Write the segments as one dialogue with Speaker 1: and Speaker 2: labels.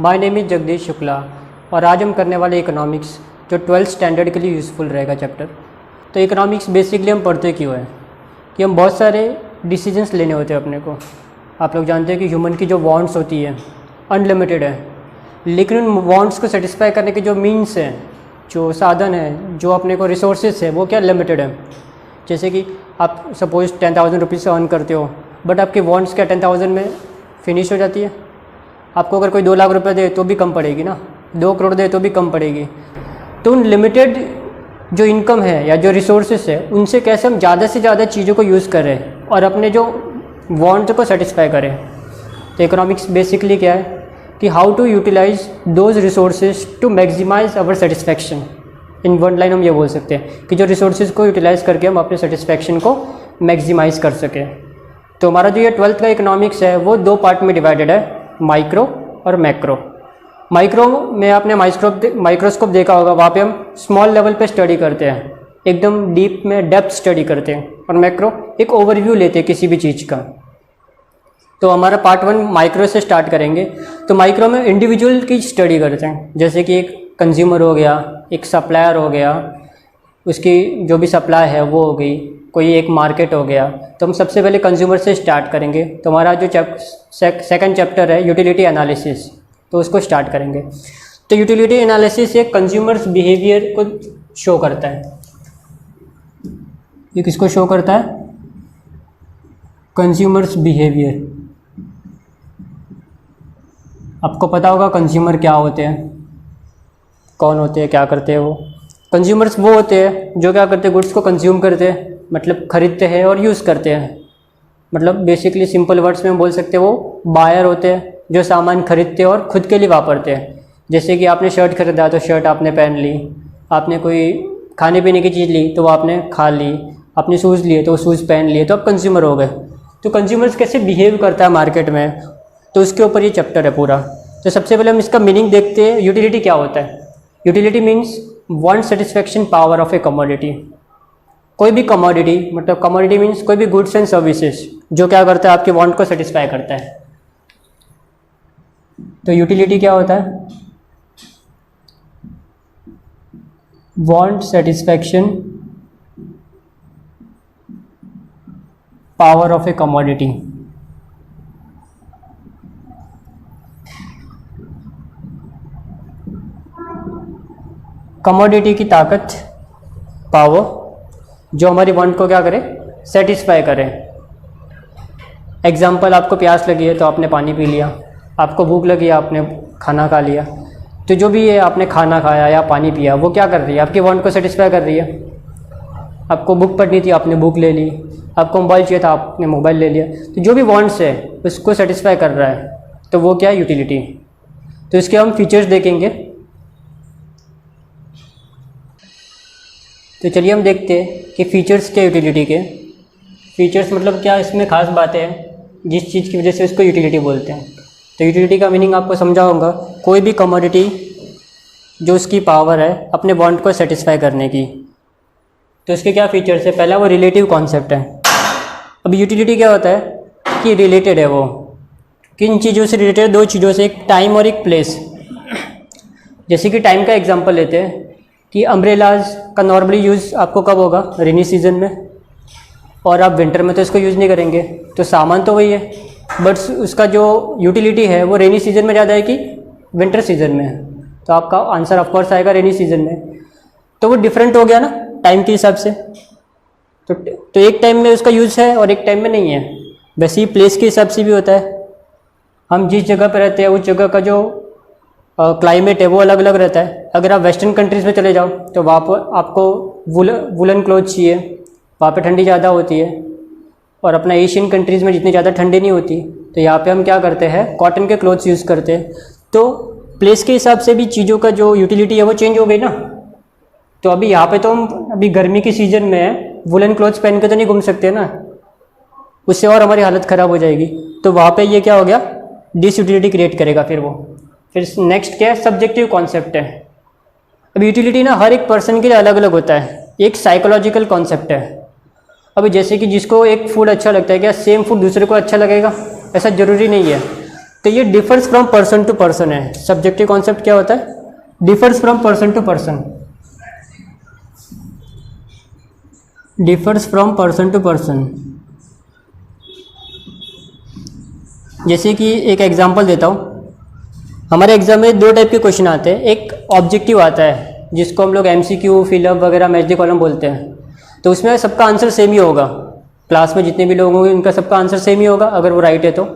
Speaker 1: My name is Jagdish Shukla और आज हम करने वाले इकोनॉमिक्स जो 12th स्टैंडर्ड के लिए यूज़फुल रहेगा चैप्टर। तो इकोनॉमिक्स बेसिकली हम पढ़ते क्यों है कि हम बहुत सारे डिसीजंस लेने होते हैं अपने को। आप लोग जानते हैं कि ह्यूमन की जो वांट्स होती है अनलिमिटेड है, लेकिन उन वांट्स को सेटिस्फाई करने के जो मीन्स हैं, जो साधन है, जो अपने को रिसोर्सेज है, वो क्या लिमिटेड है। जैसे कि आप सपोज 10,000 रुपीज़ अर्न करते हो, बट आपकी वांट्स क्या 10,000 में फिनिश हो जाती है। आपको अगर कोई 2 लाख रुपए दे तो भी कम पड़ेगी ना, 2 करोड़ दे तो भी कम पड़ेगी। तो उन लिमिटेड जो इनकम है या जो रिसोर्सेस है, उनसे कैसे हम ज़्यादा से ज़्यादा चीज़ों को यूज़ करें और अपने जो वांट को सेटिस्फाई करें। तो इकोनॉमिक्स बेसिकली क्या है कि how to utilise those resources to maximise our satisfaction. In one line हम ये बोल सकते हैं कि जो रिसोर्सेज को यूटिलाइज़ करके हम अपने सेटिस्फैक्शन को मैक्सिमाइज कर सकें। तो हमारा जो ये 12th का इकोनॉमिक्स है वो 2 पार्ट में डिवाइडेड है, माइक्रो और मैक्रो। माइक्रो में आपने माइक्रोस्कोप देखा होगा, वहाँ पे हम स्मॉल लेवल पे स्टडी करते हैं, एकदम डीप में डेप्थ स्टडी करते हैं। और मैक्रो एक ओवरव्यू लेते हैं किसी भी चीज़ का। तो हमारा पार्ट 1 माइक्रो से स्टार्ट करेंगे। तो माइक्रो में इंडिविजुअल की स्टडी करते हैं, जैसे कि एक कंज्यूमर हो गया, एक सप्लायर हो गया, उसकी जो भी सप्लाई है वो हो गई, कोई एक मार्केट हो गया। तो हम सबसे पहले कंज्यूमर से स्टार्ट करेंगे। तो हमारा जो सेकंड चैप्टर है यूटिलिटी एनालिसिस, तो उसको स्टार्ट करेंगे। तो यूटिलिटी एनालिसिस एक कंज्यूमर्स बिहेवियर को शो करता है। ये किसको शो करता है? Consumers behaviour. आपको पता होगा कंज्यूमर क्या होते हैं, कौन होते हैं, क्या करते हैं। वो कंज्यूमर्स वो होते हैं जो क्या करते हैं, गुड्स को कंज्यूम करते हैं, मतलब खरीदते हैं और यूज़ करते हैं। मतलब बेसिकली सिंपल वर्ड्स में हम बोल सकते हैं वो बायर होते हैं जो सामान खरीदते हैं और ख़ुद के लिए वापरते हैं। जैसे कि आपने शर्ट खरीदा तो शर्ट आपने पहन ली, आपने कोई खाने पीने की चीज़ ली तो वो आपने खा ली, आपने शूज़ लिए तो शूज़ पहन लिए, तो आप कंज्यूमर हो गए। तो कंज्यूमर्स कैसे बिहेव करता है मार्केट में, तो उसके ऊपर ये चैप्टर है पूरा। तो सबसे पहले हम इसका मीनिंग देखते हैं, यूटिलिटी क्या होता है। Utility means want satisfaction power of A commodity. कोई भी कमोडिटी, मतलब कमोडिटी मीन्स कोई भी गुड्स एंड सर्विसेज जो क्या करता है, आपके वांट को सेटिस्फाई करता है। तो यूटिलिटी क्या होता है? Want satisfaction power of A commodity. Commodity की ताकत, पावर, जो हमारी वांट को क्या करे, सेटिस्फाई करे। एग्जाम्पल, आपको प्यास लगी है तो आपने पानी पी लिया, आपको भूख लगी है आपने खाना खा लिया। तो जो भी है आपने खाना खाया या पानी पिया, वो क्या कर रही है, आपकी वांट को सेटिस्फाई कर रही है। आपको बुक पढ़नी थी, आपने बुक ले ली, आपको मोबाइल चाहिए था, आपने मोबाइल ले लिया। तो जो भी वांट्स है उसको सेटिस्फाई कर रहा है, तो वो क्या है, यूटिलिटी। तो इसके हम फीचर्स देखेंगे। तो चलिए हम देखते हैं कि फ़ीचर्स क्या यूटिलिटी के। फ़ीचर्स मतलब क्या, इसमें खास बातें हैं जिस चीज़ की वजह से उसको यूटिलिटी बोलते हैं। तो यूटिलिटी का मीनिंग आपको समझा होगा, कोई भी कमोडिटी जो उसकी पावर है अपने वांट को सेटिस्फाई करने की। तो इसके क्या फ़ीचर्स है? पहला वो रिलेटिव कॉन्सेप्ट है। अब यूटिलिटी क्या होता है कि रिलेटेड है, वो किन चीज़ों से रिलेटेड है? 2 चीज़ों से, एक टाइम और एक प्लेस। जैसे कि टाइम का एग्जांपल लेते हैं कि अम्ब्रेलाज का नॉर्मली यूज़ आपको कब होगा, रेनी सीजन में, और आप विंटर में तो इसको यूज़ नहीं करेंगे। तो सामान तो वही है, बट उसका जो यूटिलिटी है वो रेनी सीजन में ज़्यादा है कि विंटर सीजन में है। तो आपका आंसर ऑफकोर्स आएगा रेनी सीजन में। तो वो डिफरेंट हो गया ना टाइम के हिसाब से। तो एक टाइम में उसका यूज़ है और एक टाइम में नहीं है। वैसे ही प्लेस के हिसाब से भी होता है। हम जिस जगह पर रहते हैं उस जगह का जो क्लाइमेट है वो अलग अलग रहता है। अगर आप वेस्टर्न कंट्रीज़ में चले जाओ तो वहाँ पर आपको वुलन क्लोथ चाहिए, वहाँ पे ठंडी ज़्यादा होती है। और अपना एशियन कंट्रीज़ में जितनी ज़्यादा ठंडी नहीं होती, तो यहाँ पे हम क्या करते हैं, कॉटन के क्लोथ्स यूज़ करते हैं। तो प्लेस के हिसाब से भी चीज़ों का जो यूटिलिटी है वो चेंज हो गई ना। तो अभी यहाँ पे तो हम अभी गर्मी के सीज़न में वुलन क्लोथ्स पहन के तो नहीं घूम सकते ना, उससे और हमारी हालत ख़राब हो जाएगी। तो वहाँ पे ये क्या हो गया, डिसयूटिलिटी क्रिएट करेगा फिर नेक्स्ट क्या है, सब्जेक्टिव कॉन्सेप्ट है। अब यूटिलिटी ना हर एक पर्सन के लिए अलग अलग होता है, एक साइकोलॉजिकल कॉन्सेप्ट है। अभी जैसे कि जिसको एक फूड अच्छा लगता है, क्या सेम फूड दूसरे को अच्छा लगेगा? ऐसा ज़रूरी नहीं है। तो ये differs from person to person है। सब्जेक्टिव कॉन्सेप्ट क्या होता है? Differs from person to person, differs from person to person. जैसे कि एक एग्जांपल देता हूँ, हमारे एग्जाम में दो टाइप के क्वेश्चन आते हैं। एक ऑब्जेक्टिव आता है जिसको हम लोग एमसीक्यू, फिलअप वगैरह, मैच द कॉलम बोलते हैं। तो उसमें सबका आंसर सेम ही होगा, क्लास में जितने भी लोग होंगे उनका सबका आंसर सेम ही होगा अगर वो राइट है तो।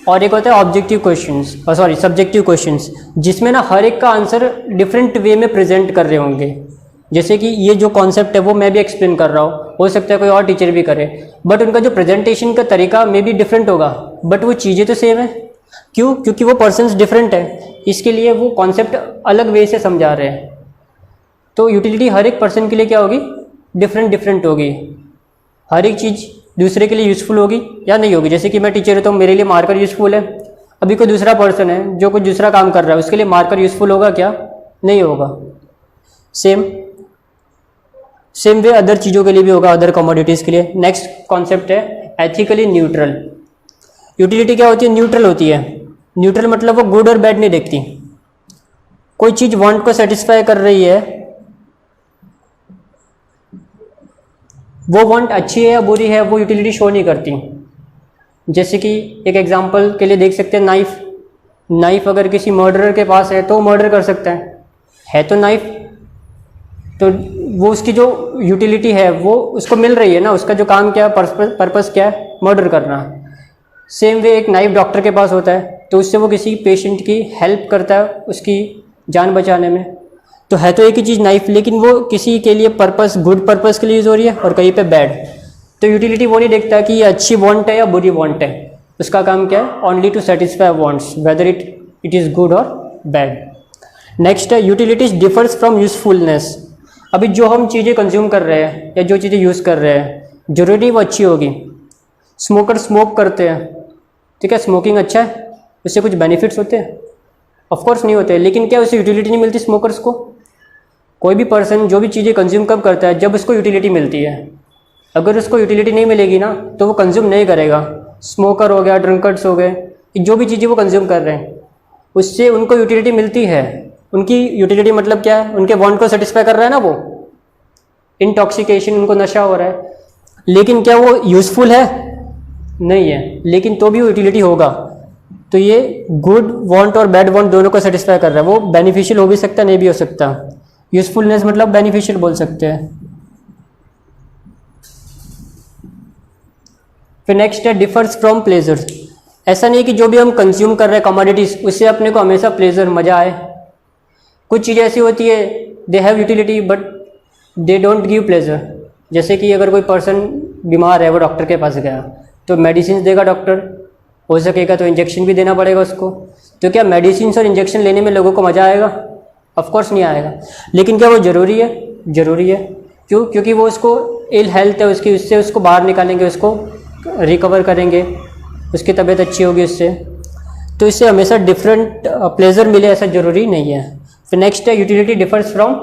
Speaker 1: और एक होता है ऑब्जेक्टिव क्वेश्चंस, सब्जेक्टिव क्वेश्चंस, जिसमें ना हर एक का आंसर डिफरेंट वे में प्रेजेंट कर रहे होंगे। जैसे कि ये जो कॉन्सेप्ट है वो मैं भी एक्सप्लेन कर रहा हूँ, हो सकता है कोई और टीचर भी करे, बट उनका जो प्रेजेंटेशन का तरीका मे बी डिफरेंट होगा, बट वो चीज़ें तो सेम है। क्यों? क्योंकि वो पर्सन्स डिफरेंट है, इसके लिए वो कॉन्सेप्ट अलग वे से समझा रहे हैं। तो यूटिलिटी हर एक पर्सन के लिए क्या होगी? डिफरेंट होगी। हर एक चीज़ दूसरे के लिए यूज़फुल होगी या नहीं होगी। जैसे कि मैं टीचर हूँ तो मेरे लिए मार्कर यूज़फुल है, अभी कोई दूसरा पर्सन है जो कुछ दूसरा काम कर रहा है, उसके लिए मार्कर यूज़फुल होगा क्या? नहीं होगा। सेम वे अदर चीज़ों के लिए भी होगा, अदर कमोडिटीज़ के लिए। नेक्स्ट कॉन्सेप्ट है एथिकली न्यूट्रल। यूटिलिटी क्या होती है? न्यूट्रल होती है। न्यूट्रल मतलब वो गुड और बैड नहीं देखती। कोई चीज़ वांट को सेटिस्फाई कर रही है, वो वांट अच्छी है या बुरी है वो यूटिलिटी शो नहीं करती। जैसे कि एक एग्जांपल के लिए देख सकते हैं, नाइफ अगर किसी मर्डरर के पास है तो मर्डर कर सकता है तो नाइफ, तो वो उसकी जो यूटिलिटी है वो उसको मिल रही है ना, उसका जो काम क्या है, पर्पस क्या है? मर्डर करना। सेम वे एक नाइफ डॉक्टर के पास होता है तो उससे वो किसी पेशेंट की हेल्प करता है उसकी जान बचाने में। तो है तो एक ही चीज़ नाइफ, लेकिन वो किसी के लिए पर्पस, गुड पर्पस के लिए यूज़ हो रही है और कहीं पे बैड। तो यूटिलिटी वो नहीं देखता कि ये अच्छी वांट है या बुरी वांट है, उसका काम क्या है? Only to satisfy wants, whether it is good और बैड। नेक्स्ट है यूटिलिटीज डिफर्स फ्रॉम यूजफुलनेस। अभी जो हम चीज़ें कंज्यूम कर रहे हैं या जो चीज़ें यूज़ कर रहे हैं, जरूरी वो अच्छी होगी। स्मोकर स्मोक करते हैं, ठीक है, स्मोकिंग अच्छा है, उससे कुछ बेनिफिट्स होते हैं? ऑफकोर्स नहीं होते। लेकिन क्या उससे यूटिलिटी नहीं मिलती स्मोकर्स को? कोई भी पर्सन जो भी चीज़ें कंज्यूम कब करता है? जब उसको यूटिलिटी मिलती है। अगर उसको यूटिलिटी नहीं मिलेगी ना तो वो कंज्यूम नहीं करेगा। स्मोकर हो गया, ड्रंकर्ड्स हो गए, जो भी चीज़ें वो कंज्यूम कर रहे हैं उससे उनको यूटिलिटी मिलती है। उनकी यूटिलिटी मतलब क्या है? उनके वांट को सेटिस्फाई कर रहा है ना, वो इंटॉक्सिकेशन, उनको नशा हो रहा है। लेकिन क्या वो यूज़फुल है? नहीं है, लेकिन तो भी वो यूटिलिटी होगा। तो ये गुड वांट और बैड वांट दोनों को सेटिस्फाई कर रहा है। वो बेनिफिशियल हो भी सकता है, नहीं भी हो सकता। यूजफुलनेस मतलब बेनिफिशियल बोल सकते हैं। फिर नेक्स्ट है डिफर्स फ्रॉम प्लेजर। ऐसा नहीं कि जो भी हम कंज्यूम कर रहे हैं कमोडिटीज, उससे अपने को हमेशा प्लेजर, मजा आए। कुछ चीज़ें ऐसी होती है they have utility but they don't give pleasure. जैसे कि अगर कोई पर्सन बीमार है, वो डॉक्टर के पास गया तो मेडिसिन देगा डॉक्टर, हो सकेगा तो इंजेक्शन भी देना पड़ेगा उसको। तो क्या मेडिसिन और इंजेक्शन लेने में लोगों को मज़ा आएगा? ऑफकोर्स नहीं आएगा। लेकिन क्या वो ज़रूरी है? ज़रूरी है। क्यों? क्योंकि वो उसको इल हेल्थ है उसकी, उससे उसको बाहर निकालेंगे, उसको रिकवर करेंगे, उसकी तबीयत अच्छी होगी उससे। तो इससे हमेशा डिफरेंट प्लेजर मिले ऐसा ज़रूरी नहीं है। फिर नेक्स्ट है यूटिलिटी डिफर्स फ्रॉम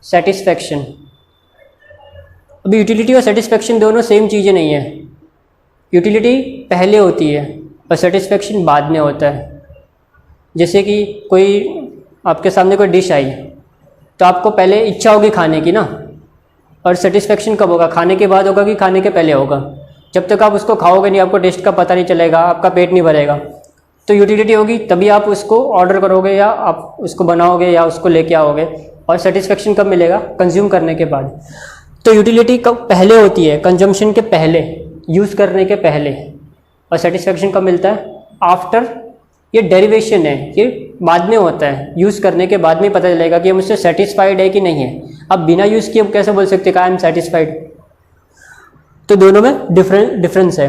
Speaker 1: सेटिस्फैक्शन। अभी यूटिलिटी और सेटिस्फैक्शन दोनों सेम चीज़ें नहीं है। यूटिलिटी पहले होती है और सेटिस्फैक्शन बाद में होता है। जैसे कि कोई आपके सामने कोई डिश आई तो आपको पहले इच्छा होगी खाने की ना, और सेटिस्फैक्शन कब होगा? खाने के बाद होगा कि खाने के पहले होगा? जब तक आप उसको खाओगे नहीं, आपको टेस्ट का पता नहीं चलेगा, आपका पेट नहीं भरेगा। तो यूटिलिटी होगी तभी आप उसको ऑर्डर करोगे या आप उसको बनाओगे या उसको लेके आओगे। और सेटिस्फैक्शन कब मिलेगा? कंज्यूम करने के बाद। तो यूटिलिटी कब पहले होती है? कंजम्पशन के पहले, यूज़ करने के पहले। और सेटिस्फैक्शन कब मिलता है? आफ्टर। ये डेरिवेशन है, ये बाद में होता है। यूज़ करने के बाद में पता चलेगा कि हम उससे सेटिस्फाइड है कि नहीं है। अब बिना यूज़ किए कैसे बोल सकते हैं आई एम सेटिस्फाइड? तो दोनों में डिफरेंस है।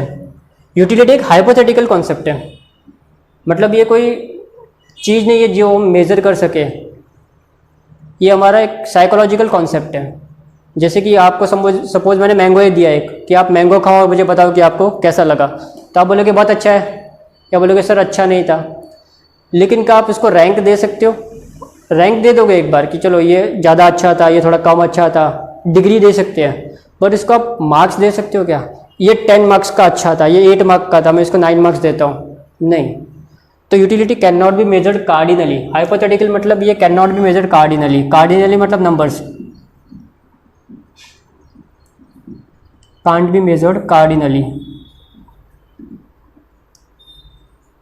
Speaker 1: यूटिलिटी एक हाइपोथेटिकल कॉन्सेप्ट है, मतलब ये कोई चीज़ नहीं है जो हम मेज़र कर सके। ये हमारा एक साइकोलॉजिकल कॉन्सेप्ट है। जैसे कि आपको सपोज मैंने मैंगो ही दिया एक, कि आप मैंगो खाओ और मुझे बताओ कि आपको कैसा लगा, तो आप बोलोगे बहुत अच्छा है, या बोलोगे सर अच्छा नहीं था। लेकिन क्या आप उसको रैंक दे सकते हो? रैंक दे दोगे एक बार कि चलो ये ज़्यादा अच्छा था, ये थोड़ा कम अच्छा था, डिग्री दे सकते हैं। बट इसको आप मार्क्स दे सकते हो क्या? ये 10 मार्क्स का अच्छा था, ये 8 मार्क्स का था, मैं इसको 9 मार्क्स देता हूँ? नहीं। तो utility can not be measured cardinally, hypothetical मतलब ये can not be measured cardinally, cardinally मतलब numbers, can't be measured cardinally,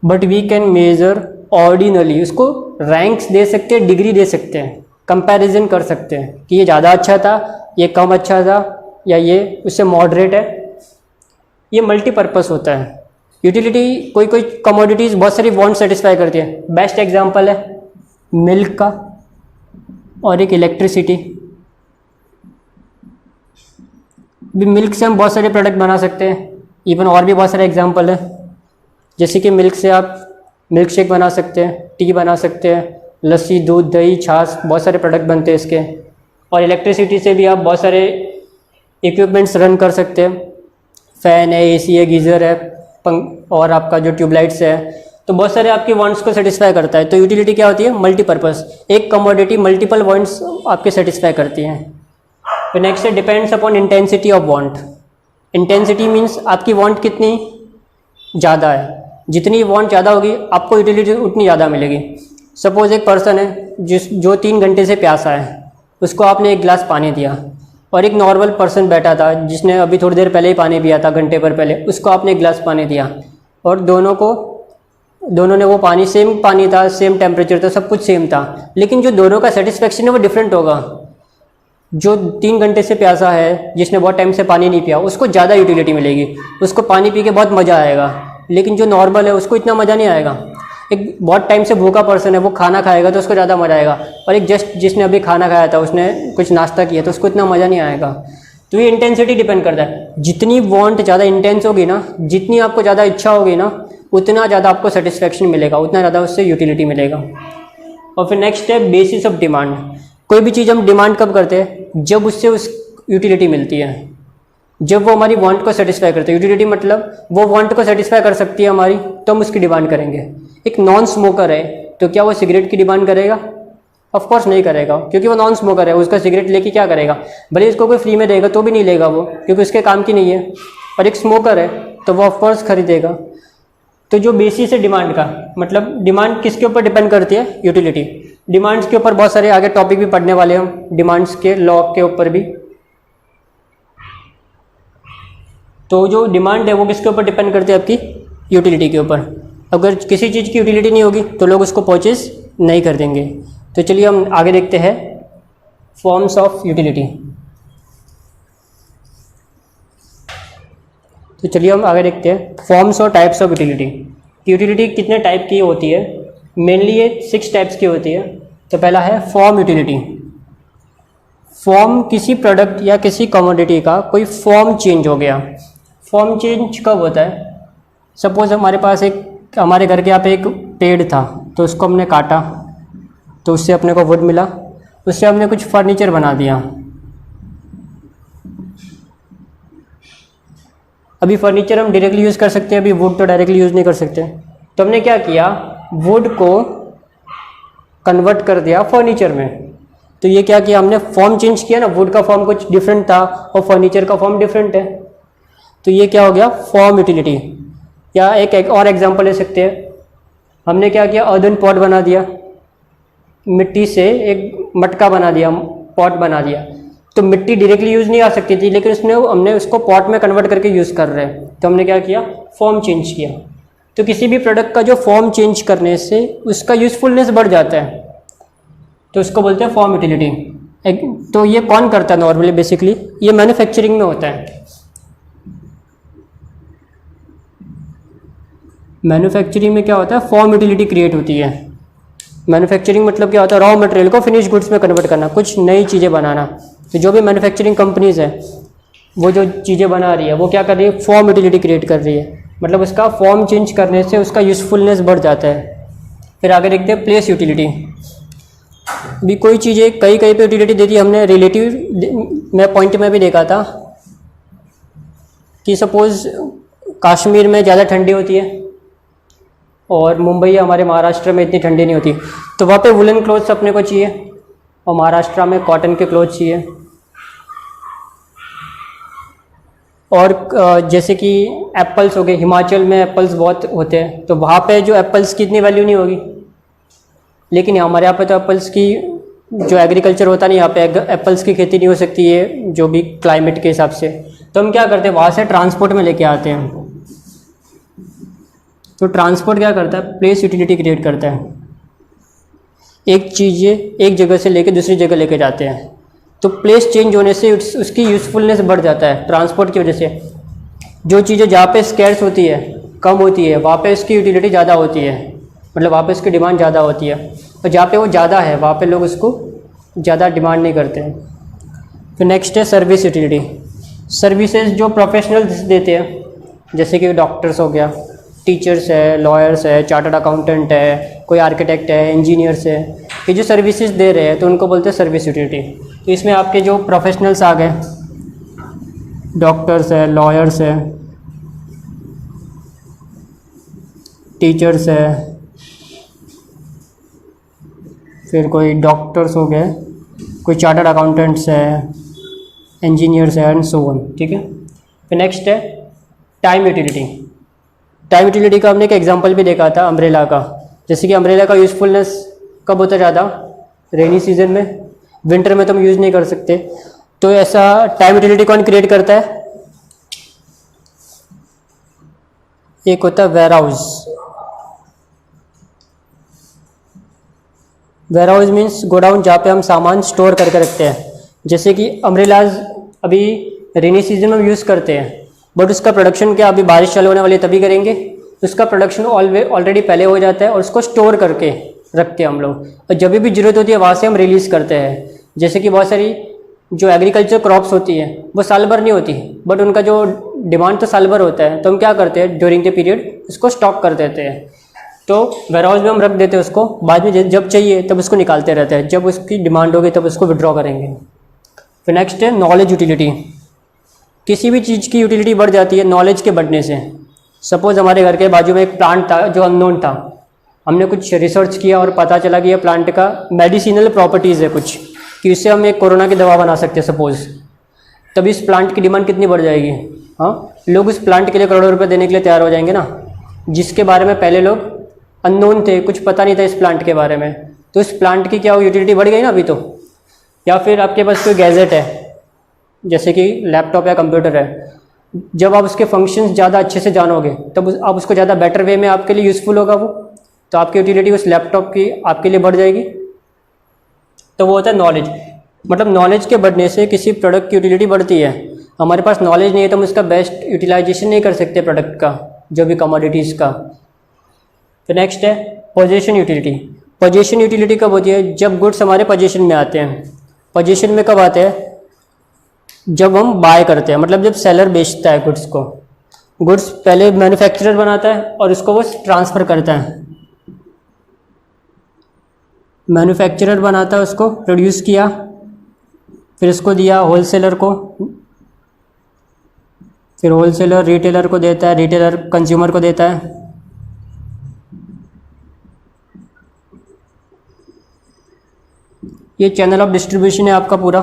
Speaker 1: but we can measure ordinally, उसको रैंक्स दे सकते हैं, डिग्री दे सकते हैं, कंपैरिजन कर सकते हैं कि ये ज़्यादा अच्छा था, ये कम अच्छा था, या ये उससे मॉडरेट है। ये मल्टीपर्पस होता है। यूटिलिटी कोई कोई कमोडिटीज़ बहुत सारी वांट सेटिस्फाई करती है। बेस्ट एग्जांपल है मिल्क का और एक इलेक्ट्रिसिटी। भी मिल्क से हम बहुत सारे प्रोडक्ट बना सकते हैं, इवन और भी बहुत सारे एग्जांपल है, जैसे कि मिल्क से आप मिल्क शेक बना सकते हैं, टी बना सकते हैं, लस्सी, दूध, दही, छाछ, बहुत सारे प्रोडक्ट बनते हैं इसके। और इलेक्ट्रिसिटी से भी आप बहुत सारे इक्विपमेंट्स रन कर सकते हैं, फ़ैन है, एसी है, गीज़र है, और आपका जो ट्यूबलाइट्स है, तो बहुत सारे आपके वांट्स को सेटिस्फाई करता है। तो यूटिलिटी क्या होती है? मल्टीपर्पज़, एक कमोडिटी मल्टीपल वांट्स आपके सेटिस्फाई करती हैं। फिर नेक्स्ट है depends upon intensity of want. Intensity means आपकी वांट कितनी ज़्यादा है, जितनी वांट ज़्यादा होगी आपको यूटिलिटी उतनी ज़्यादा मिलेगी। सपोज एक पर्सन है जो 3 घंटे से प्यासा है, उसको आपने 1 गिलास पानी दिया, और एक नॉर्मल पर्सन बैठा था जिसने अभी थोड़ी देर पहले ही पानी पिया था, घंटे भर पहले, उसको आपने 1 गिलास पानी दिया, और दोनों ने वो पानी, सेम पानी था, सेम टेम्परेचर था, सब कुछ सेम था, लेकिन जो दोनों का सेटिस्फेक्शन है वो डिफरेंट होगा। जो 3 घंटे से प्यासा है, जिसने बहुत टाइम से पानी नहीं पिया, उसको ज़्यादा यूटिलिटी मिलेगी, उसको पानी पी के बहुत मज़ा आएगा। लेकिन जो नॉर्मल है उसको इतना मज़ा नहीं आएगा। एक बहुत टाइम से भूखा पर्सन है, वो खाना खाएगा तो उसको ज़्यादा मज़ा आएगा, और एक जस्ट जिसने अभी खाना खाया था, उसने कुछ नाश्ता किया, तो उसको इतना मज़ा नहीं आएगा। तो ये इंटेंसिटी डिपेंड करता है। जितनी वांट ज़्यादा इंटेंस होगी ना, जितनी आपको ज़्यादा इच्छा होगी ना, उतना ज़्यादा आपको सेटिस्फेक्शन मिलेगा, उतना ज़्यादा उससे यूटिलिटी मिलेगा। और फिर नेक्स्ट है बेसिस ऑफ डिमांड। कोई भी चीज़ हम डिमांड कब करते हैं? जब उससे उस यूटिलिटी मिलती है, जब वो हमारी वांट को सेटिस्फाई करते हैं। यूटिलिटी मतलब वो वांट को सेटिस्फाई कर सकती है हमारी, तो हम उसकी डिमांड करेंगे। एक नॉन स्मोकर है, तो क्या वो सिगरेट की डिमांड करेगा? ऑफ कोर्स नहीं करेगा, क्योंकि वो नॉन स्मोकर है, उसका सिगरेट लेके क्या करेगा? भले इसको कोई फ्री में देगा तो भी नहीं लेगा वो, क्योंकि उसके काम की नहीं है। और एक स्मोकर है तो वो ऑफ कोर्स खरीदेगा। तो जो बेसिस है डिमांड का, मतलब डिमांड किसके ऊपर डिपेंड करती है? यूटिलिटी। डिमांड्स के ऊपर बहुत सारे आगे टॉपिक भी पढ़ने वाले हम, डिमांड्स के लॉ के ऊपर भी। तो जो डिमांड है वो किसके ऊपर डिपेंड करती है? आपकी यूटिलिटी के ऊपर। अगर किसी चीज़ की यूटिलिटी नहीं होगी तो लोग उसको परचेज नहीं कर देंगे। तो चलिए हम आगे देखते हैं फॉर्म्स ऑफ यूटिलिटी। तो चलिए हम आगे देखते हैं फॉर्म्स और टाइप्स ऑफ यूटिलिटी। यूटिलिटी कितने टाइप की होती है? मेनली ये 6 टाइप्स की होती है। तो पहला है फॉर्म यूटिलिटी। फॉर्म किसी प्रोडक्ट या किसी कमोडिटी का कोई फॉर्म चेंज हो गया। फॉर्म चेंज कब होता है? सपोज हमारे घर के यहाँ पे एक पेड़ था, तो उसको हमने काटा, तो उससे अपने को वुड मिला, उससे हमने कुछ फर्नीचर बना दिया। अभी फर्नीचर हम डायरेक्टली यूज़ कर सकते हैं, अभी वुड तो डायरेक्टली यूज़ नहीं कर सकते। तो हमने क्या किया? वुड को कन्वर्ट कर दिया फर्नीचर में। तो ये क्या किया हमने? फॉर्म चेंज किया ना। वुड का फॉर्म कुछ डिफरेंट था और फर्नीचर का फॉर्म डिफरेंट है, तो ये क्या हो गया? Form utility. या एक और एग्जांपल ले सकते हैं, हमने क्या किया? अर्दन पॉट बना दिया, मिट्टी से एक मटका बना दिया, पॉट बना दिया। तो मिट्टी डायरेक्टली यूज़ नहीं आ सकती थी, लेकिन हमने उसको पॉट में कन्वर्ट करके यूज़ कर रहे हैं, तो हमने क्या किया? फॉर्म चेंज किया। तो किसी भी प्रोडक्ट का जो फॉर्म चेंज करने से उसका यूज़फुलनेस बढ़ जाता है, तो उसको बोलते हैं फॉर्म यूटिलिटी। तो ये कौन करता है नॉर्मली? बेसिकली ये मैन्युफैक्चरिंग में होता है। मैन्युफैक्चरिंग में क्या होता है? फॉर्म यूटिलिटी क्रिएट होती है। मैन्युफैक्चरिंग मतलब क्या होता है? रॉ मटेरियल को फिनिश गुड्स में कन्वर्ट करना, कुछ नई चीज़ें बनाना। तो जो भी मैन्युफैक्चरिंग कंपनीज है, वो जो चीज़ें बना रही है, वो क्या कर रही है? फॉर्म यूटिलिटी क्रिएट कर रही है। मतलब उसका फॉर्म चेंज करने से उसका यूज़फुलनेस बढ़ जाता है। फिर आगे देखते हैं प्लेस यूटिलिटी। भी कोई चीज़ें कई पे यूटिलिटी दे दी हमने। रिलेटिव मैं पॉइंट में भी देखा था कि सपोज़ कश्मीर में ज़्यादा ठंडी होती है और मुंबई या हमारे महाराष्ट्र में इतनी ठंडी नहीं होती, तो वहाँ पे वुलन क्लोथ्स अपने को चाहिए, और महाराष्ट्र में कॉटन के क्लोथ चाहिए। और जैसे कि एप्पल्स हो गए, हिमाचल में एप्पल्स बहुत होते हैं, तो वहाँ पे जो एप्पल्स की इतनी वैल्यू नहीं होगी, लेकिन हमारे यहाँ पे तो एप्पल्स की जो एग्रीकल्चर होता नहीं, यहाँ पे एप्पल्स की खेती नहीं हो सकती है जो भी क्लाइमेट के हिसाब से। तो हम क्या करते हैं, वहाँ से ट्रांसपोर्ट में लेके आते हैं। तो ट्रांसपोर्ट क्या करता है, प्लेस यूटिलिटी क्रिएट करता है। एक चीज़ें एक जगह से लेके दूसरी जगह लेके जाते हैं, तो प्लेस चेंज होने से उसकी यूज़फुलनेस बढ़ जाता है ट्रांसपोर्ट की वजह से। जो चीज़ें जहाँ पे स्कैर्स होती है, कम होती है, वहाँ पे उसकी यूटिलिटी ज़्यादा होती है, मतलब वहाँ पे उसकी डिमांड ज़्यादा होती है। और जहाँ पे वो ज़्यादा है वहाँ पे लोग उसको ज़्यादा डिमांड नहीं करते हैं। फिर नेक्स्ट है सर्विस यूटिलिटी। सर्विसेज जो प्रोफेशनल्स देते हैं, जैसे कि डॉक्टर्स हो गया, टीचर्स है, लॉयर्स है, चार्टर्ड अकाउंटेंट है, कोई आर्किटेक्ट है, इंजीनियर्स है, ये जो सर्विसेज दे रहे हैं तो उनको बोलते हैं सर्विस यूटिलिटी। तो इसमें आपके जो प्रोफेशनल्स आ गए, डॉक्टर्स है, लॉयर्स है, टीचर्स है, फिर कोई डॉक्टर्स हो गए, कोई चार्टर्ड अकाउंटेंट्स है, इंजीनियर्स है, एंड सो ऑन। ठीक है। फिर नेक्स्ट है टाइम यूटिलिटी। टाइम यूटिलिटी का हमने एक एग्जांपल भी देखा था अम्ब्रेला का। जैसे कि अम्ब्रेला का यूज़फुलनेस कब होता है ज़्यादा, रेनी सीजन में, विंटर में तो हम यूज़ नहीं कर सकते। तो ऐसा टाइम यूटिलिटी कौन क्रिएट करता है, एक होता है warehouse. Warehouse means godown, जहाँ पे हम सामान स्टोर करके रखते हैं। जैसे कि अम्ब्रेलाज अभी रेनी सीजन में यूज़ करते हैं, बट उसका प्रोडक्शन क्या, अभी बारिश चालू होने वाली है तभी करेंगे, उसका प्रोडक्शन ऑलरेडी पहले हो जाता है और उसको स्टोर करके रखते हैं हम लोग, और जब भी ज़रूरत होती है वहाँ से हम रिलीज़ करते हैं। जैसे कि बहुत सारी जो एग्रीकल्चर क्रॉप्स होती हैं वो साल भर नहीं होती, बट उनका जो डिमांड तो साल भर होता है, तो हम क्या करते हैं, ड्यूरिंग द पीरियड उसको स्टॉक कर देते हैं। तो वेयर हाउस में हम रख देते हैं उसको, बाद में जब चाहिए तब उसको निकालते रहते हैं, जब उसकी डिमांड होगी तब उसको विड्रॉ करेंगे। फिर नेक्स्ट है नॉलेज यूटिलिटी। किसी भी चीज़ की यूटिलिटी बढ़ जाती है नॉलेज के बढ़ने से। सपोज़ हमारे घर के बाजू में एक प्लांट था जो अननोन था, हमने कुछ रिसर्च किया और पता चला कि यह प्लांट का मेडिसिनल प्रॉपर्टीज़ है कुछ, कि इससे हम एक कोरोना की दवा बना सकते हैं सपोज़। तब इस प्लांट की डिमांड कितनी बढ़ जाएगी, हाँ, लोग उस प्लांट के लिए करोड़ों रुपए देने के लिए तैयार हो जाएंगे ना, जिसके बारे में पहले लोग अननोन थे, कुछ पता नहीं था इस प्लांट के बारे में, तो इस प्लांट की क्या यूटिलिटी बढ़ गई ना अभी तो। या फिर आपके पास कोई गैजेट है, जैसे कि लैपटॉप या कंप्यूटर है, जब आप उसके फंक्शंस ज़्यादा अच्छे से जानोगे तब आप उसको ज़्यादा बेटर वे में आपके लिए यूज़फुल होगा वो, तो आपकी यूटिलिटी उस लैपटॉप की आपके लिए बढ़ जाएगी। तो वो होता है नॉलेज, मतलब नॉलेज के बढ़ने से किसी प्रोडक्ट की यूटिलिटी बढ़ती है। हमारे पास नॉलेज नहीं है तो हम उसका बेस्ट यूटिलाइजेशन नहीं कर सकते प्रोडक्ट का, जो भी कमोडिटीज़ का। तो नेक्स्ट है पोजीशन यूटिलिटी। पोजीशन यूटिलिटी कब होती है, जब गुड्स हमारे पोजीशन में आते हैं। पोजीशन में कब आते हैं, जब हम बाय करते हैं, मतलब जब सेलर बेचता है गुड्स को। गुड्स पहले मैन्युफैक्चरर बनाता है और उसको वो ट्रांसफ़र करता है। मैन्युफैक्चरर बनाता है, उसको प्रोड्यूस किया, फिर इसको दिया होलसेलर को, फिर होलसेलर रिटेलर को देता है, रिटेलर कंज्यूमर को देता है। ये चैनल ऑफ डिस्ट्रीब्यूशन है आपका पूरा।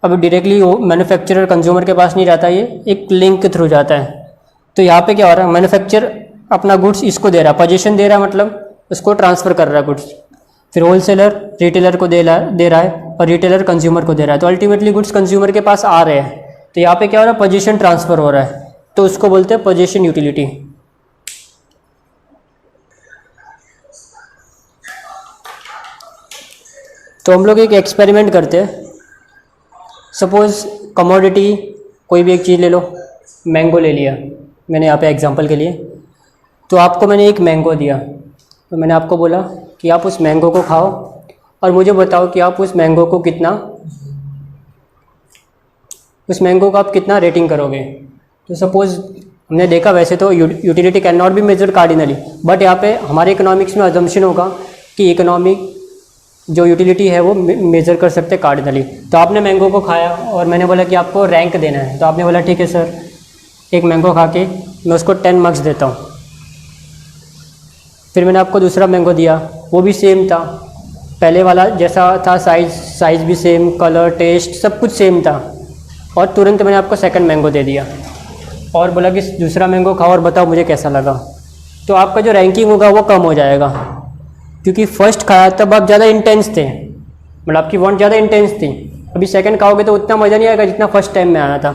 Speaker 1: अब डायरेक्टली मैन्युफैक्चरर कंज्यूमर के पास नहीं जाता, ये एक लिंक के थ्रू जाता है। तो यहाँ पे क्या हो रहा है, मैन्युफैक्चरर अपना गुड्स इसको दे रहा है, पोजीशन दे रहा है, मतलब उसको ट्रांसफ़र कर रहा है गुड्स, फिर होलसेलर रिटेलर को दे रहा है और रिटेलर कंज्यूमर को दे रहा है। तो अल्टीमेटली गुड्स कंज्यूमर के पास आ रहे हैं, तो यहाँ पे क्या हो रहा है, पोजीशन ट्रांसफ़र हो रहा है, तो उसको बोलते हैं पोजीशन यूटिलिटी। तो हम लोग एक एक्सपेरिमेंट करते हैं। सपोज़ कमोडिटी कोई भी एक चीज़ ले लो, मैंगो ले लिया मैंने यहाँ पे एग्जांपल के लिए। तो आपको मैंने एक मैंगो दिया, तो मैंने आपको बोला कि आप उस मैंगो को खाओ और मुझे बताओ कि आप उस मैंगो को आप कितना रेटिंग करोगे। तो सपोज़ हमने देखा वैसे तो utility can not be measured cardinally, but यहाँ पे हमारे इकोनॉमिक्स में अजम्पशन होगा कि इकोनॉमिक जो यूटिलिटी है वो मेज़र कर सकते हैं कार्डिनली। तो आपने मैंगो को खाया और मैंने बोला कि आपको रैंक देना है, तो आपने बोला ठीक है सर, एक मैंगो खा के मैं उसको 10 मार्क्स देता हूँ। फिर मैंने आपको दूसरा मैंगो दिया, वो भी सेम था, पहले वाला जैसा था, साइज़ भी सेम, कलर, टेस्ट सब कुछ सेम था। और तुरंत मैंने आपको सेकंड मैंगो दे दिया और बोला कि दूसरा मैंगो खाओ और बताओ मुझे कैसा लगा, तो आपका जो रैंकिंग होगा वो कम हो जाएगा, क्योंकि फर्स्ट खाया तब आप ज़्यादा इंटेंस थे, मतलब आपकी वांट ज़्यादा इंटेंस थी। अभी सेकंड खाओगे तो उतना मज़ा नहीं आएगा जितना फर्स्ट टाइम में आया था।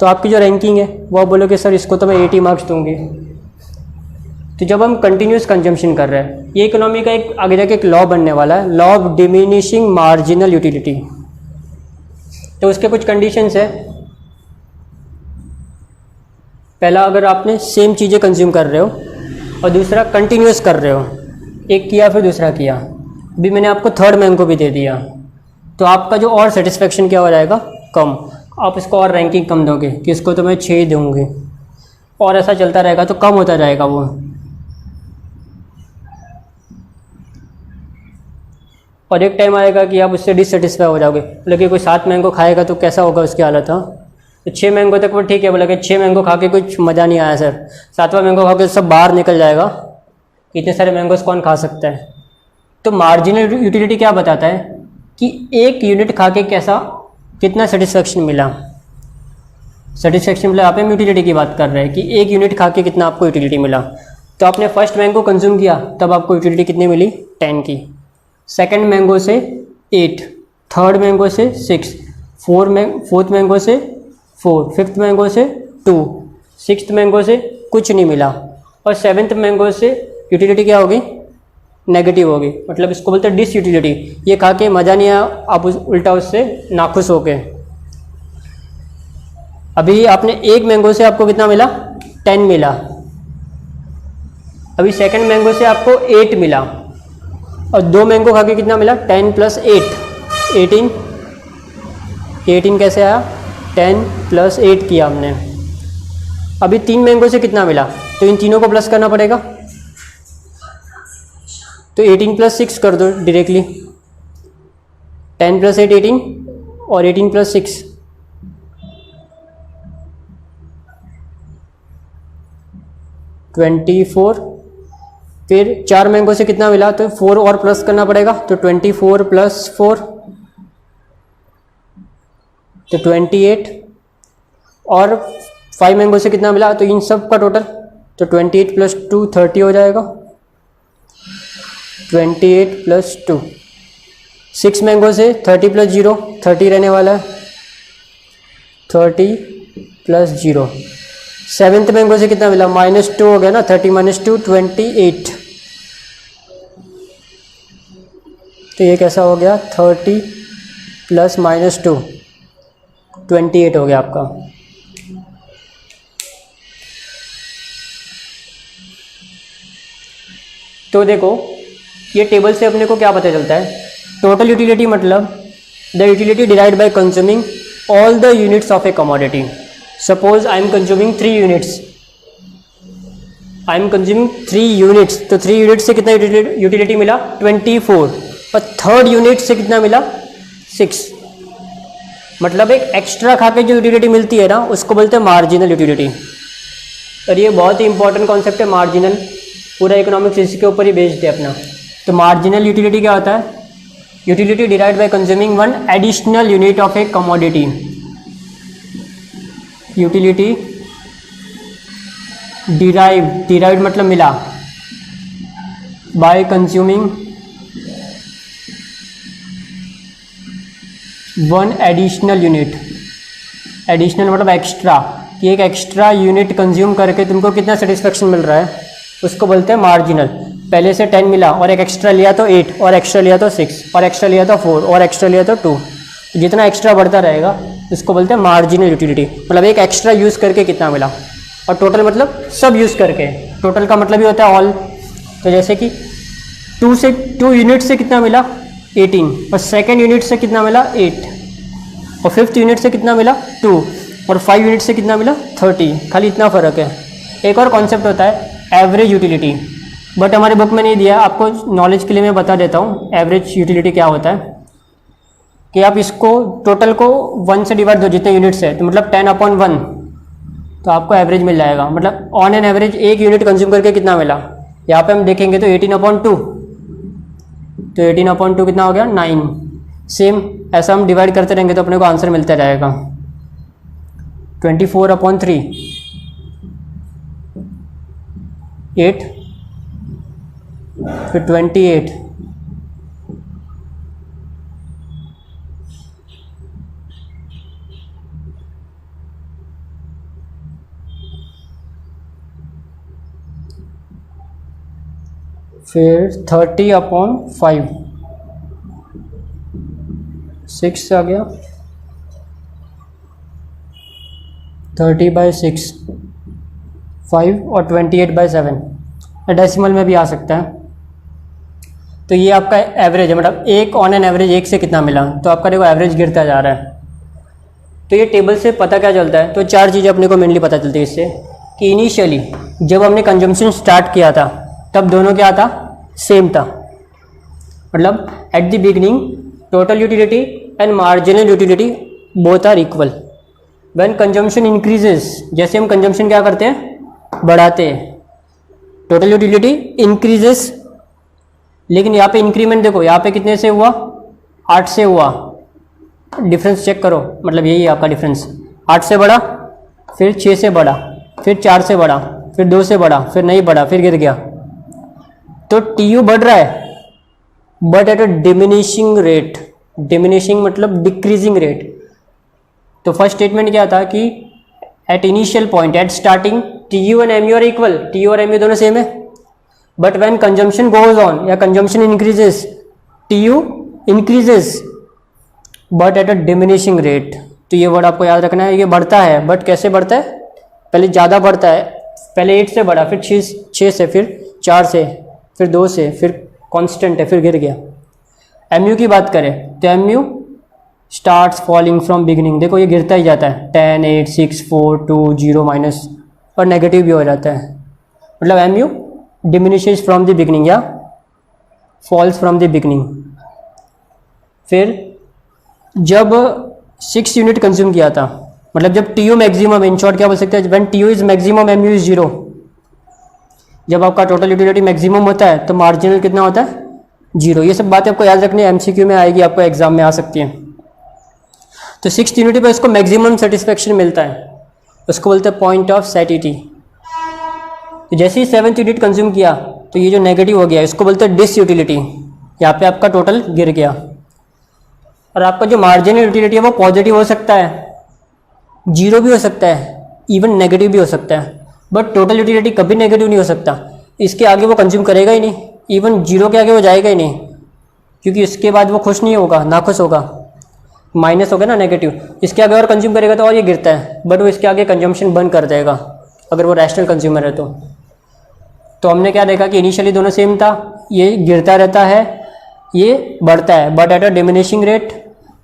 Speaker 1: तो आपकी जो रैंकिंग है वो आप बोलोगे सर इसको तो मैं 80 मार्क्स दूंगी। तो जब हम कंटिन्यूस कंजम्पशन कर रहे हैं, ये इकोनॉमी का एक आगे जाके एक लॉ बनने वाला है, law of diminishing marginal utility. तो उसके कुछ कंडीशंस है। पहला, अगर आपने सेम चीज़ें कंज्यूम कर रहे हो, और दूसरा कंटिन्यूस कर रहे हो, एक किया फिर दूसरा किया। अभी मैंने आपको थर्ड मैंगो भी दे दिया, तो आपका जो और सेटिस्फेक्शन क्या हो जाएगा, कम। आप इसको और रैंकिंग कम दोगे कि इसको तो मैं 6 ही दूँगी, और ऐसा चलता रहेगा तो कम होता जाएगा वो। और एक टाइम आएगा कि आप उससे डिससेटिस्फाई हो जाओगे, बोले कोई 7 मैंगो खाएगा तो कैसा होगा उसकी हालत। हाँ, तो 6 मैंगो तक वो ठीक है, बोला कि 6 मैंगो खा के कुछ मज़ा नहीं आया सर, 7वां मैंगो खा के सब बाहर निकल जाएगा, इतने सारे मैंगोस कौन खा सकता है। तो मार्जिनल यूटिलिटी क्या बताता है कि एक यूनिट खा के कितना सेटिस्फेक्शन मिला। सेटिस्फेक्शन मतलब आप यूटिलिटी की बात कर रहे हैं कि एक यूनिट खा के कितना आपको यूटिलिटी मिला। तो आपने फर्स्ट मैंगो कंज्यूम किया तब आपको यूटिलिटी कितनी मिली, 10 की। सेकंड मैंगो से 8, थर्ड मैंगो से 6, फोर्थ मैंगो से 4, फिफ्थ मैंगो से 2, सिक्स्थ मैंगो से कुछ नहीं मिला, और सेवन्थ मैंगो से यूटिलिटी क्या होगी, नेगेटिव होगी। मतलब इसको बोलते हैं डिस यूटिलिटी। ये खा के मज़ा नहीं आया, आप उल्टा उससे नाखुश हो गए। अभी आपने एक मैंगो से आपको कितना मिला, 10 मिला। अभी सेकंड मैंगो से आपको 8 मिला, और 2 मैंगो खा के कितना मिला, 10 + 8, 18। 18 कैसे आया, 10 + 8 किया हमने। अभी 3 मैंगो से कितना मिला, तो इन तीनों को प्लस करना पड़ेगा, तो 18 + 6 कर दो डायरेक्टली। 10 + 8 18, और 18 + 6 24। फिर 4 मैंगो से कितना मिला, तो 4 और प्लस करना पड़ेगा, तो 24 + 4 तो 28। और 5 मैंगो से कितना मिला, तो इन सब का टोटल, तो 28 + 2 30 हो जाएगा। 28 + 2। 6 मैंगो से 30 + 0 30 रहने वाला है, 30 + 0। सेवन्थ मैंगो से कितना मिला, -2 हो गया ना, 30 - 2 28। तो ये कैसा हो गया, 30 + -2 28 हो गया आपका। तो देखो ये टेबल से अपने को क्या पता चलता है, टोटल यूटिलिटी मतलब the utility derived bye consuming all the units of A commodity. Suppose I am consuming 3 units, I am consuming 3 units, तो 3 यूनिट से कितना यूटिलिटी मिला, 24, और थर्ड यूनिट से कितना मिला, 6। मतलब एक एक्स्ट्रा खा के जो यूटिलिटी मिलती है ना, उसको बोलते हैं मार्जिनल यूटिलिटी। और ये बहुत ही इंपॉर्टेंट कॉन्सेप्ट है मार्जिनल, पूरा इकोनॉमिक्स इसके ऊपर ही बेस्ड है अपना। तो मार्जिनल यूटिलिटी क्या होता है, utility derived bye consuming 1 additional unit of A commodity. Utility derived मतलब मिला, bye consuming 1 additional unit. Additional मतलब एक्स्ट्रा, कि एक एक्स्ट्रा यूनिट कंज्यूम करके तुमको कितना सेटिस्फेक्शन मिल रहा है, उसको बोलते हैं मार्जिनल। पहले से 10 मिला और एक एक्स्ट्रा लिया तो 8, और एक्स्ट्रा लिया तो 6, और एक्स्ट्रा लिया तो 4, और एक्स्ट्रा लिया तो 2। जितना एक्स्ट्रा बढ़ता रहेगा उसको बोलते हैं मार्जिनल यूटिलिटी। मतलब एक एक्स्ट्रा यूज़ करके कितना मिला, और टोटल मतलब सब यूज़ करके। टोटल का मतलब ही होता है ऑल। तो जैसे कि 2 यूनिट से कितना मिला, 18, और सेकेंड यूनिट से कितना मिला, 8, और फिफ्थ यूनिट से कितना मिला, 2, और 5 यूनिट से कितना मिला, 30। खाली इतना फ़र्क है। एक और कॉन्सेप्ट होता है एवरेज यूटिलिटी, बट हमारे बुक में नहीं दिया, आपको नॉलेज के लिए मैं बता देता हूँ एवरेज यूटिलिटी क्या होता है। कि आप इसको टोटल को 1 से डिवाइड दो, जितने यूनिट्स है, तो मतलब 10/1, तो आपको एवरेज मिल जाएगा। मतलब ऑन एन एवरेज एक यूनिट कंज्यूम करके कितना मिला, यहाँ पे हम देखेंगे तो 18/2, तो 18/2 कितना हो गया, 9। सेम ऐसा हम डिवाइड करते रहेंगे तो अपने को आंसर मिलता रहेगा। 24/3 8, फिर 28, फिर 30/5 6 आ गया, 30/6 5 और 28/7 डेसिमल में भी आ सकता है। तो ये आपका एवरेज है, मतलब एक ऑन एन एवरेज एक से कितना मिला, तो आपका देखो एवरेज गिरता जा रहा है। तो ये टेबल से पता क्या चलता है, तो चार चीज़ें अपने को मेनली पता चलती है इससे कि इनिशियली जब हमने कंजम्पशन स्टार्ट किया था तब दोनों क्या था, सेम था। मतलब at the beginning total utility and marginal utility both are equal. When consumption increases, जैसे हम कंजम्पशन क्या करते हैं, बढ़ाते हैं, टोटल यूटिलिटी इंक्रीजेस। लेकिन यहाँ पे इंक्रीमेंट देखो, यहाँ पे कितने से हुआ, 8 से हुआ, डिफरेंस चेक करो, मतलब यही है आपका डिफरेंस। 8 से बढ़ा, फिर 6 से बढ़ा, फिर 4 से बढ़ा, फिर 2 से बढ़ा, फिर नहीं बढ़ा, फिर गिर गया। तो टीयू बढ़ रहा है but at a diminishing rate. Diminishing मतलब डिक्रीजिंग रेट। तो फर्स्ट स्टेटमेंट क्या था कि at initial point, at starting, TU and MU are equal, TU और एमयू दोनों सेम है। But when consumption goes on या consumption increases, TU increases but at a diminishing rate. तो ये वर्ड आपको याद रखना है, ये बढ़ता है बट कैसे बढ़ता है, पहले ज़्यादा बढ़ता है, पहले 8 से बढ़ा, फिर 6 से, फिर 4 से, फिर 2 से, फिर कांस्टेंट है, फिर गिर गया। एमयू की बात करें तो MU starts falling from beginning, देखो ये गिरता ही जाता है, 10 8 6 4 2 0 माइनस, और नेगेटिव भी हो जाता है। मतलब MU diminishes from the beginning या फॉल्स फ्रॉम द बिगिनिंग। फिर जब 6 यूनिट कंज्यूम किया था, मतलब जब टीयू मैक्सिमम, इन शॉर्ट क्या बोल सकते हैं, when TU is maximum MU is 0। जब आपका टोटल यूटिलिटी मैक्सिमम होता है तो मार्जिनल कितना होता है, 0। ये सब बातें आपको याद रखनी है, एमसीक्यू में आएगी, आपको एग्जाम में आ सकती है। तो 6 यूनिट पर इसको मैक्सिमम सेटिस्फेक्शन मिलता है, उसको बोलते हैं पॉइंट ऑफ सैटिस्फैक्शन। तो जैसे ही 7th यूनिट कंज्यूम किया तो ये जो नेगेटिव हो गया इसको बोलते हैं डिस यूटिलिटी, यहाँ पे आपका टोटल गिर गया। और आपका जो मार्जिनल यूटिलिटी है वो पॉजिटिव हो सकता है, 0 भी हो सकता है, इवन नेगेटिव भी हो सकता है, बट टोटल यूटिलिटी कभी नेगेटिव नहीं हो सकता। इसके आगे वो कंज्यूम करेगा ही नहीं, इवन 0 के आगे वो जाएगा ही नहीं, क्योंकि इसके बाद वो खुश नहीं होगा, नाखुश होगा, माइनस हो गया ना, नेगेटिव। इसके आगे और कंज्यूम करेगा तो और ये गिरता है, बट वो इसके आगे कंजम्पशन बंद कर देगा अगर वो रैशनल कंज्यूमर है तो हमने क्या देखा कि इनिशियली दोनों सेम था, ये गिरता रहता है, ये बढ़ता है, but at a diminishing rate.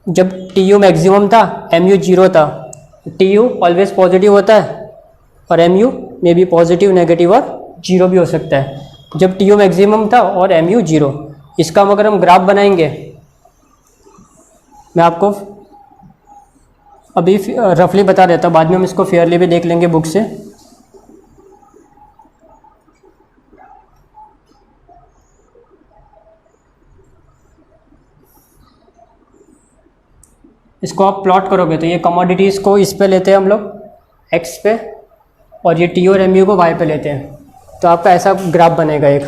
Speaker 1: जब टीयू मैक्सिमम था, एमयू 0 था, टीयू ऑलवेज पॉजिटिव होता है और एमयू में भी पॉजिटिव, नेगेटिव और 0 भी हो सकता है। जब टीयू मैक्सिमम था और एमयू 0, इसका अगर हम ग्राफ बनाएंगे, मैं आपको अभी रफली बता देता हूँ, बाद में हम इसको फेयरली भी देख लेंगे बुक से। इसको आप प्लॉट करोगे तो ये कमोडिटीज़ को इस पे लेते हैं हम लोग x पे, और ये टी और एम यू को y पे लेते हैं, तो आपका ऐसा ग्राफ बनेगा एक।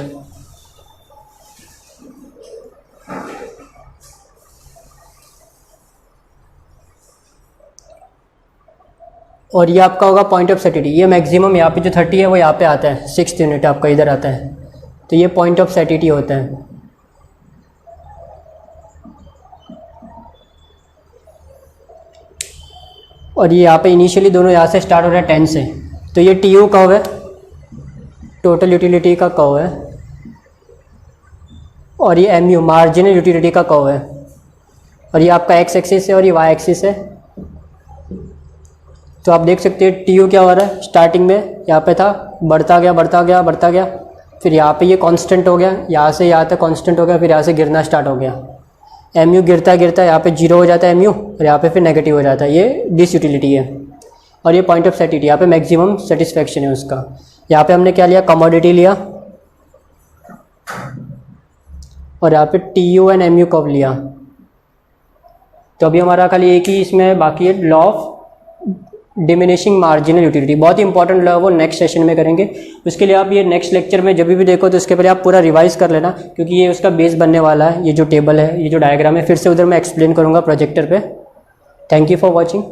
Speaker 1: और ये आपका होगा पॉइंट ऑफ सैटिस्फैक्शन। ये मैक्सिमम यहाँ पे जो 30 है वो यहाँ पे आता है, 6th यूनिट आपका इधर आता है, तो ये पॉइंट ऑफ सैटिस्फैक्शन होता है। और ये यहाँ पे इनिशियली दोनों यहाँ से स्टार्ट हो रहा है 10 से, तो ये टी यू कर्व है, टोटल यूटिलिटी का कर्व है, और ये एम यू मार्जिनल यूटिलिटी का कर्व है, और ये आपका एक्स एक्सिस है और ये वाई एक्सिस है। तो आप देख सकते हैं टी यू क्या हो रहा है, स्टार्टिंग में यहाँ पे था, बढ़ता गया बढ़ता गया बढ़ता गया, फिर यहाँ पे ये कांस्टेंट हो गया, यहाँ से यहाँ तक कांस्टेंट हो गया, फिर यहाँ से गिरना स्टार्ट हो गया। एम यू गिरता गिरता यहाँ पे 0 हो जाता है एम यू, और यहाँ पे फिर नेगेटिव हो जाता है, ये डिस यूटिलिटी है। और ये पॉइंट ऑफ सैटिस्फैक्शन, यहाँ पे मैक्सिमम सेटिस्फेक्शन है उसका। यहाँ पे हमने क्या लिया, कमोडिटी लिया, और यहाँ पे T U and M U curve लिया। तो अभी हमारा खाली एक ही इसमें बाकी है, law of diminishing marginal utility, बहुत ही इंपॉर्टेंट लॉ है, वो नेक्स्ट सेशन में करेंगे। उसके लिए आप ये नेक्स्ट लेक्चर में जब भी देखो तो उसके पहले आप पूरा रिवाइज कर लेना, क्योंकि ये उसका बेस बनने वाला है। ये जो टेबल है, ये जो डायग्राम है, फिर से उधर मैं एक्सप्लेन करूँगा प्रोजेक्टर पे। Thank you for watching.